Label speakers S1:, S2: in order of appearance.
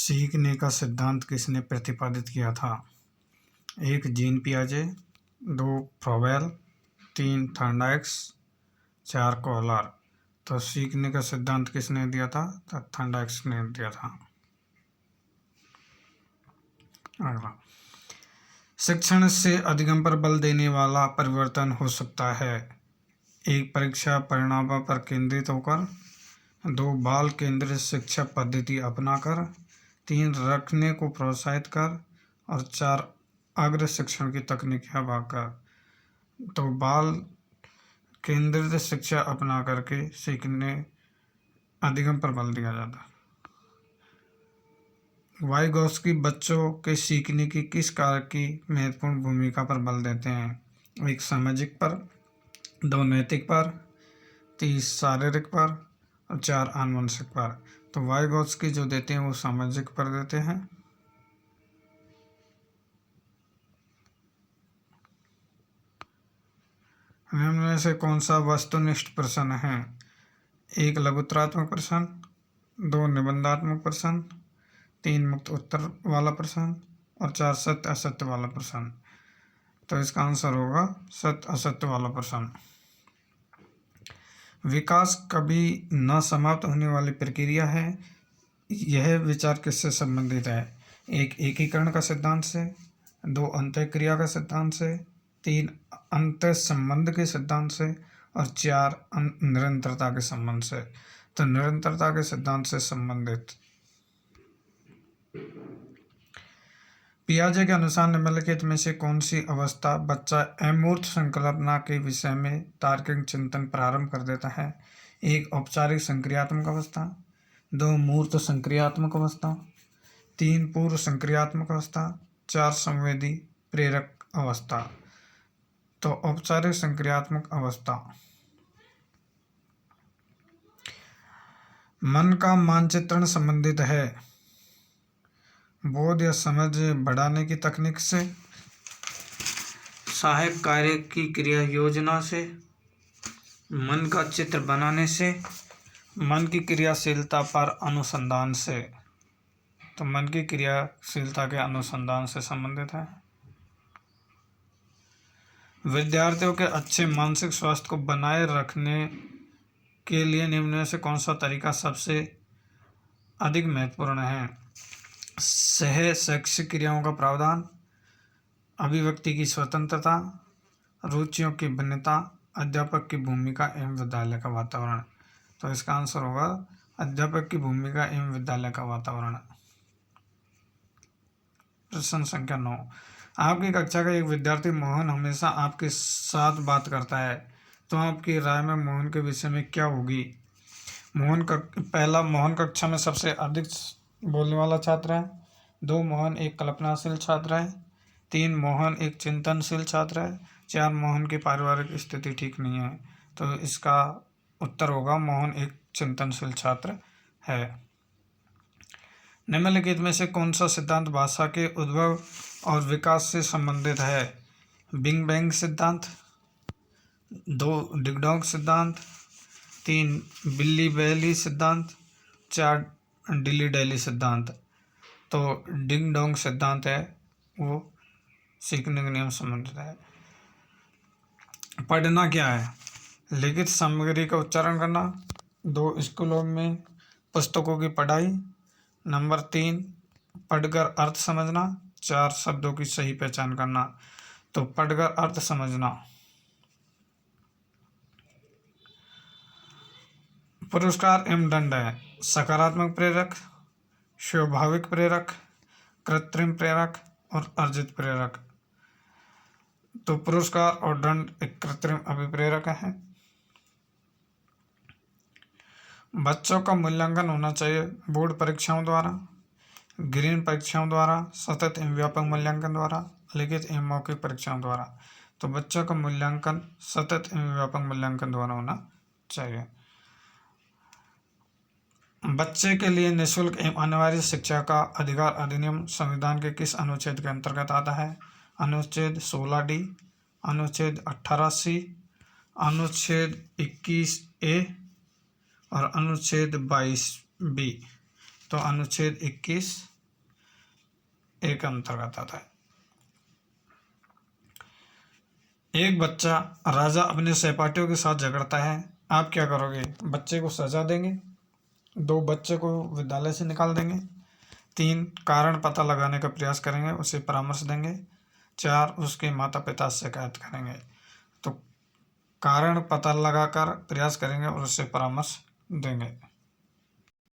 S1: सीखने का सिद्धांत किसने प्रतिपादित किया था? 1. जीन पियाजे, 2. फ्रोबेल, 3. थॉर्ंडाइक्स, 4. कोहलर। तो सीखने का सिद्धांत किसने दिया था? तो थॉर्ंडाइक्स ने दिया था। अगला, शिक्षण से अधिगम पर बल देने वाला परिवर्तन हो सकता है। 1. परीक्षा परिणामों पर केंद्रित होकर, 2. बाल केंद्रित शिक्षा पद्धति अपनाकर, 3. रखने को प्रोत्साहित कर, और 4. अग्र शिक्षण की तकनीकें अपनाकर। तो बाल केंद्रित शिक्षा अपना करके सीखने अधिगम पर बल दिया जाता है। वाइगोत्स्की बच्चों के सीखने की किस कारक की महत्वपूर्ण भूमिका पर बल देते हैं? 1. सामाजिक पर, 2. नैतिक पर, 3. शारीरिक पर, और 4. आनुवंशिक पर। तो वाइगोत्स्की जो देते हैं वो सामाजिक पर देते हैं। निम्न में से कौन सा वस्तुनिष्ठ प्रश्न है? 1. लघुत्तरात्मक प्रश्न, 2. निबंधात्मक प्रश्न, 3. मुक्त उत्तर वाला प्रश्न, और 4. सत्य असत्य वाला प्रश्न। तो इसका आंसर होगा सत्य असत्य वाला प्रश्न। विकास कभी न समाप्त होने वाली प्रक्रिया है। यह विचार किससे संबंधित है? 1. एकीकरण का सिद्धांत से, 2. अंतःक्रिया का सिद्धांत से, 3. अंतः संबंध के सिद्धांत से, और 4. निरंतरता के संबंध से। तो निरंतरता के सिद्धांत से संबंधित। पियाजे के अनुसार निम्नलिखित में से कौन सी अवस्था बच्चा अमूर्त संकल्पना के विषय में तार्किक चिंतन प्रारंभ कर देता है? 1. औपचारिक संक्रियात्मक अवस्था, 2. मूर्त संक्रियात्मक अवस्था, 3. पूर्व संक्रियात्मक अवस्था, 4. संवेदी प्रेरक अवस्था। तो औपचारिक संक्रियात्मक अवस्था। मन का मानचित्रण संबंधित है बोध या समझ बढ़ाने की तकनीक से, सहायक कार्य की क्रिया योजना से, मन का चित्र बनाने से, मन की क्रियाशीलता पर अनुसंधान से। तो मन की क्रियाशीलता के अनुसंधान से संबंधित है। विद्यार्थियों के अच्छे मानसिक स्वास्थ्य को बनाए रखने के लिए निम्न में से कौन सा तरीका सबसे अधिक महत्वपूर्ण है? सह शैक्षिक क्रियाओं का प्रावधान, अभिव्यक्ति की स्वतंत्रता, रुचियों की भिन्नता, अध्यापक की भूमिका एवं विद्यालय का वातावरण। तो इसका आंसर होगा अध्यापक की भूमिका एवं विद्यालय का वातावरण। प्रश्न संख्या 9, आपकी कक्षा का एक विद्यार्थी मोहन हमेशा आपके साथ बात करता है, तो आपकी राय में मोहन के विषय में क्या होगी? मोहन कक्षा में सबसे अधिक बोलने वाला छात्र है, 2. मोहन एक कल्पनाशील छात्र है, 3. मोहन एक चिंतनशील छात्र है, 4. मोहन की पारिवारिक स्थिति ठीक नहीं है। तो इसका उत्तर होगा मोहन एक चिंतनशील छात्र है। निम्नलिखित में से कौन सा सिद्धांत भाषा के उद्भव और विकास से संबंधित है? बिग बैंग सिद्धांत, 2. डिगडॉग सिद्धांत, 3. बिल्ली बैली सिद्धांत, 4. डिली डेली सिद्धांत। तो डिंग डोंग सिद्धांत है वो सीखने के नियम संबंधित है। पढ़ना क्या है? लिखित सामग्री का उच्चारण करना, 2. स्कूलों में पुस्तकों की पढ़ाई, नंबर 3. पढ़कर अर्थ समझना, 4. शब्दों की सही पहचान करना। तो पढ़कर अर्थ समझना। पुरस्कार एवं दंड है सकारात्मक प्रेरक, स्वाभाविक प्रेरक, कृत्रिम प्रेरक और अर्जित प्रेरक। तो पुरस्कार और दंड एक कृत्रिम अभिप्रेरक है। बच्चों का मूल्यांकन होना चाहिए बोर्ड परीक्षाओं द्वारा, ग्रीन परीक्षाओं द्वारा, सतत एवं व्यापक मूल्यांकन द्वारा, लिखित एवं मौखिक परीक्षाओं द्वारा। तो बच्चों का मूल्यांकन सतत एवं व्यापक मूल्यांकन द्वारा होना चाहिए। बच्चे के लिए निःशुल्क एवं अनिवार्य शिक्षा का अधिकार अधिनियम संविधान के किस अनुच्छेद के अंतर्गत आता है? अनुच्छेद 16D, अनुच्छेद 18C, अनुच्छेद 21A और अनुच्छेद 22B। तो अनुच्छेद 21 ए के अंतर्गत आता है। एक बच्चा राजा अपने सहपाठियों के साथ झगड़ता है, आप क्या करोगे? बच्चे को सजा देंगे, 2 बच्चे को विद्यालय से निकाल देंगे, 3 कारण पता लगाने का प्रयास करेंगे, उसे परामर्श देंगे, 4 उसके माता पिता से शिकायत करेंगे। तो कारण पता लगाकर प्रयास करेंगे और उससे परामर्श देंगे।